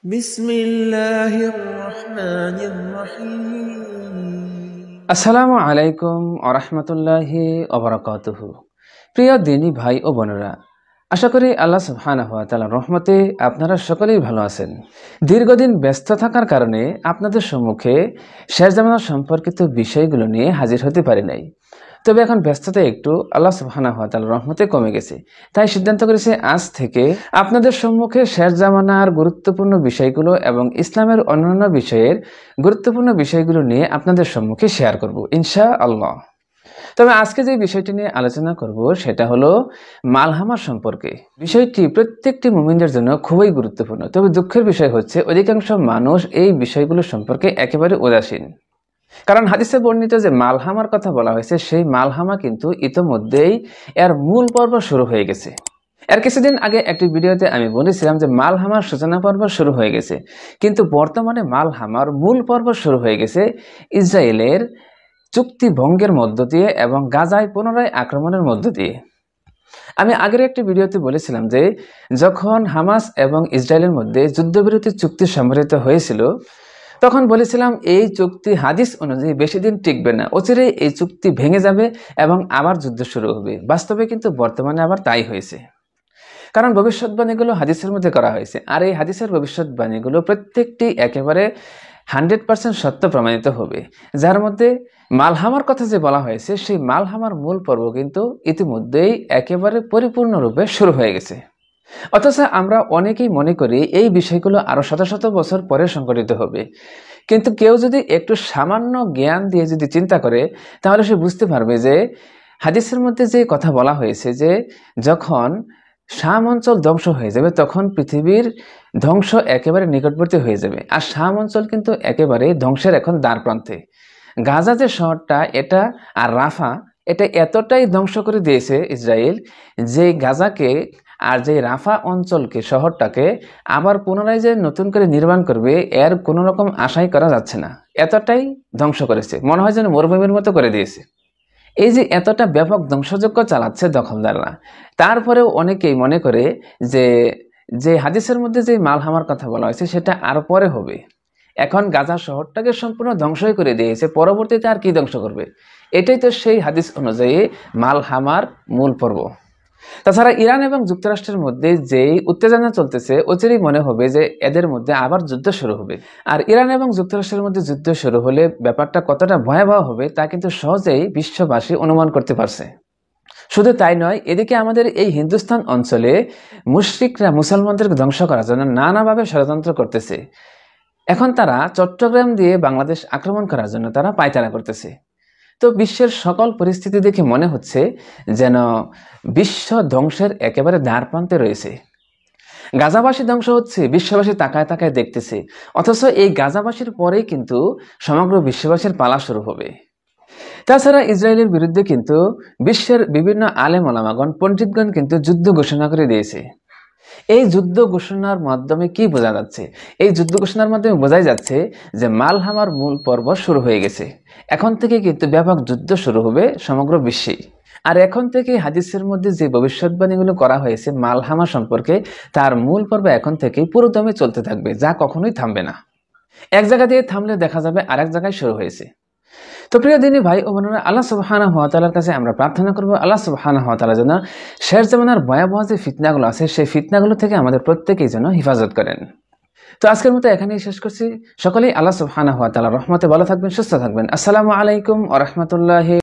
বিসমিল্লাহির রহমানির রহিম। আসসালামু আলাইকুম ওয়া রাহমাতুল্লাহি ওয়া বারাকাতুহু। প্রিয় দিনী ভাই ও বোনেরা, আশা করি আল্লাহ সুবহানাহু ওয়া তাআলার রহমতে আপনারা সকলেই ভালো আছেন। দীর্ঘদিন ব্যস্ত থাকার কারণে আপনাদের সম্মুখে শেষ জামানা সম্পর্কিত বিষয়গুলো নিয়ে হাজির হতে পারি নাই। তবে এখন ব্যস্ততা একটু আল্লাহ সুবহানাহু ওয়া তাআলার রহমতে কমে গেছে, তাই সিদ্ধান্ত করেছি আজ থেকে আপনাদের সম্মুখে শেষ জামানার গুরুত্বপূর্ণ বিষয়গুলো এবং ইসলামের অন্যান্য বিষয়ের গুরুত্বপূর্ণ বিষয়গুলো নিয়ে আপনাদের সম্মুখে শেয়ার করব ইনশাআল্লাহ। তবে আজকে যে বিষয়টি নিয়ে আলোচনা করব সেটা হলো মালহামা সম্পর্কে। বিষয়টি প্রত্যেকটি মুমিনদের জন্য খুবই গুরুত্বপূর্ণ। তবে দুঃখের বিষয় হচ্ছে অধিকাংশ মানুষ এই বিষয়গুলো সম্পর্কে একেবারে উদাসীন। কারণ হাদিসে বর্ণিত যে মালহামার কথা বলা হয়েছে, সেই মালহামা কিন্তু ইতোমধ্যেই এর মূল পর্ব শুরু হয়ে গেছে। এর কিছুদিন আগে একটি ভিডিওতে আমি বলেছিলাম যে মালহামার সূচনা পর্ব শুরু হয়ে গেছে, কিন্তু বর্তমানে মালহামার মূল পর্ব শুরু হয়ে গেছে ইসরায়েলের চুক্তি ভঙ্গের মধ্য দিয়ে এবং গাজায় পুনরায় আক্রমণের মধ্য দিয়ে। আমি আগের একটি ভিডিওতে বলেছিলাম যে যখন হামাস এবং ইসরায়েলের মধ্যে যুদ্ধবিরতি চুক্তি সম্পাদিত হয়েছিল, তখন বলেছিলাম এই চুক্তি হাদিস অনুযায়ী বেশি দিন টিকবে না, অচিরেই এই চুক্তি ভেঙে যাবে এবং আবার যুদ্ধ শুরু হবে। বাস্তবে কিন্তু বর্তমানে আবার তাই হয়েছে। কারণ ভবিষ্যৎবাণীগুলো হাদিসের মধ্যে করা হয়েছে, আর এই হাদিসের ভবিষ্যৎবাণীগুলো প্রত্যেকটি একেবারে 100% সত্য প্রমাণিত হবে। যার মধ্যে মালহামার কথা যে বলা হয়েছে, সেই মালহামার মূল পর্ব কিন্তু ইতিমধ্যেই একেবারে পরিপূর্ণরূপে শুরু হয়ে গেছে। অথচ আমরা অনেকেই মনে করি এই বিষয়গুলো আরো শত শত বছর পরে সংঘটিত হবে। কিন্তু কেউ যদি একটু সামান্য জ্ঞান দিয়ে যদি চিন্তা করে, তাহলে সে বুঝতে পারবে যে হাদিসের মধ্যে যে কথা বলা হয়েছে যে যখন শাম অঞ্চল ধ্বংস হয়ে যাবে, তখন পৃথিবীর ধ্বংস একেবারে নিকটবর্তী হয়ে যাবে। আর শাম অঞ্চল কিন্তু একেবারে ধ্বংসের এখন দ্বার প্রান্তে। গাজা যে শহরটা, এটা আর রাফা, এটা এতটাই ধ্বংস করে দিয়েছে ইসরায়েল, যে গাজাকে আর যে রাফা অঞ্চলকে, শহরটাকে আবার পুনরায় যে নতুন করে নির্মাণ করবে, এর কোনো রকম আশাই করা যাচ্ছে না। এতটাই ধ্বংস করেছে, মনে হয় যেন মরুভূমির মতো করে দিয়েছে। এই যে এতটা ব্যাপক ধ্বংসযজ্ঞ চালাচ্ছে দখলদাররা, তারপরেও অনেকেই মনে করে যে যে হাদিসের মধ্যে যে মালহামার কথা বলা হয়েছে সেটা আর পরে হবে। এখন গাজা শহরটাকে সম্পূর্ণ ধ্বংসই করে দিয়েছে, পরবর্তীতে আর কি ধ্বংস করবে? এটাই তো সেই হাদিস অনুযায়ী মালহামার মূল পর্ব। তাছাড়া ইরান এবং যুক্তরাষ্ট্রের মধ্যে যেই উত্তেজনা চলতেছে, অচিরেই মনে হবে যে এদের মধ্যে আবার যুদ্ধ শুরু হবে। আর ইরান এবং যুক্তরাষ্ট্রের মধ্যে যুদ্ধ শুরু হলে ব্যাপারটা কতটা ভয়াবহ হবে তা কিন্তু সহজেই বিশ্ববাসী অনুমান করতে পারছে। শুধু তাই নয়, এদিকে আমাদের এই হিন্দুস্তান অঞ্চলে মুশরিকরা মুসলমানদেরকে ধ্বংস করার জন্য নানাভাবে ষড়যন্ত্র করতেছে। এখন তারা চট্টগ্রাম দিয়ে বাংলাদেশ আক্রমণ করার জন্য তারা পায়তারা করতেছে। তো বিশ্বের সকল পরিস্থিতি দেখে মনে হচ্ছে যেন বিশ্ব ধ্বংসের একেবারে দ্বার প্রান্তে রয়েছে। গাজাবাসী ধ্বংস হচ্ছে, বিশ্ববাসী তাকায় তাকায় দেখতেছে। অথচ এই গাজাবাসীর পরেই কিন্তু সমগ্র বিশ্ববাসীর পালা শুরু হবে। তাছাড়া ইসরায়েলের বিরুদ্ধে কিন্তু বিশ্বের বিভিন্ন আলেম ওলামাগণ, পণ্ডিতগণ কিন্তু যুদ্ধ ঘোষণা করে দিয়েছে। এই যুদ্ধ ঘোষণার মাধ্যমে কি বোঝা যাচ্ছে? এই যুদ্ধ ঘোষণার মাধ্যমে বোঝাই যাচ্ছে যে মালহামার মূল পর্ব শুরু হয়ে গেছে। এখন থেকে কিন্তু ব্যাপক যুদ্ধ শুরু হবে সমগ্র বিশ্বেই। আর এখন থেকে হাদিসের মধ্যে যে ভবিষ্যৎবাণীগুলো করা হয়েছে মালহামা সম্পর্কে, তার মূল পর্ব এখন থেকেই পুরোদমে চলতে থাকবে, যা কখনোই থামবে না। এক জায়গা দিয়ে থামলে দেখা যাবে আরেক জায়গায় শুরু হয়েছে। তো প্রিয় দিনী ভাই ও বোনেরা, আল্লাহ সুবহানাহু ওয়া তাআলার কাছে আমরা প্রার্থনা করব, আল্লাহ সুবহানাহু ওয়া তাআলা যেন শেষ জামানার ভয়াবহ যে ফিতনাগুলো আছে, সেই ফিতনাগুলো থেকে আমাদের প্রত্যেকেই যেন হেফাজত করেন। তো আজকের মতো এখানেই শেষ করছি। সকলেই আল্লাহ সুবহানাহু ওয়া তাআলার রহমতে ভালো থাকবেন, সুস্থ থাকবেন। আসসালামু আলাইকুম ওয়া রাহমাতুল্লাহি।